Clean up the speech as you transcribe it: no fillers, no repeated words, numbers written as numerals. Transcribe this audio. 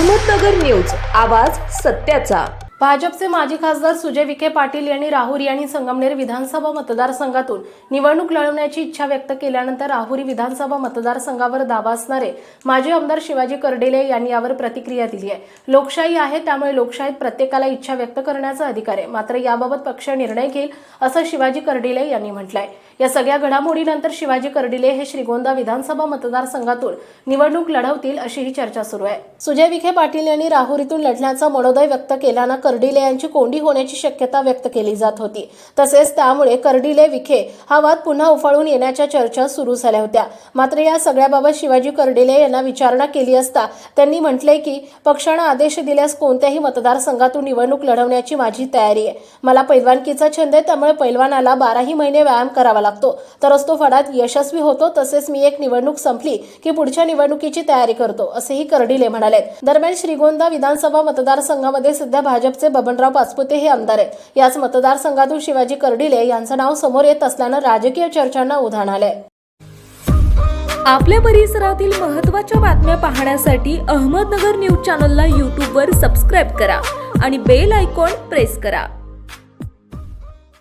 Ahmednagar news, आवाज सत्याचा। भाजपचे माजी खासदार सुजय विखे पाटील यांनी राहुरी आणि संगमनेर विधानसभा मतदारसंघातून निवडणूक लढवण्याची इच्छा व्यक्त केल्यानंतर राहुरी विधानसभा मतदारसंघावर दावा असणारे माजी आमदार शिवाजी कर्डिले यांनी यावर प्रतिक्रिया दिली आहे। लोकशाही आहे, त्यामुळे लोकशाहीत प्रत्येकाला इच्छा व्यक्त करण्याचा अधिकार आहे, मात्र याबाबत पक्ष निर्णय घेईल असं शिवाजी कर्डिले यांनी म्हटलंय। या सगळ्या घडामोडीनंतर शिवाजी कर्डिले हे श्रीगोंदा विधानसभा मतदारसंघातून निवडणूक लढवतील अशीही चर्चा सुरू आहे। सुजय विखे पाटील यांनी राहुरीतून लढण्याचा मनोदय व्यक्त केल्यानं कर्डिले यांची कोंडी होण्याची शक्यता व्यक्त केली जात होती। तसेच त्यामुळे कर्डिले विखे हा वाद पुन्हा उफाळून येण्याच्या चर्चा सुरू झाल्या होत्या। मात्र या सगळ्याबाबत शिवाजी कर्डिले यांना विचारणा केली असता त्यांनी म्हटले की पक्षाने आदेश दिल्यास कोणत्याही मतदारसंघातून निवडणूक लढवण्याची माझी तयारी आहे। मला पैलवानकीचा छंद आहे, त्यामुळे पैलवानाला 12ही महिने व्यायाम करावा लागतो, तरच तो फडात यशस्वी होतो। तसेच मी एक निवडणूक संपली की पुढच्या निवडणुकीची तयारी करतो, असेही कर्डिले म्हणाले। दरम्यान श्रीगोंदा विधानसभा मतदारसंघामध्ये सध्या भाजपचे बबनराव पाचपुते हे आमदार आहेत। याच मतदारसंघातून शिवाजी कर्डिले यांचं नाव समोर येत असल्यानं राजकीय चर्चांना उधाण आलंय। आपल्या परिसरातील महत्त्वाच्या बातम्या पाहण्यासाठी अहमदनगर न्यूज चॅनलला YouTube वर सबस्क्राईब करा आणि बेल आयकॉन प्रेस करा।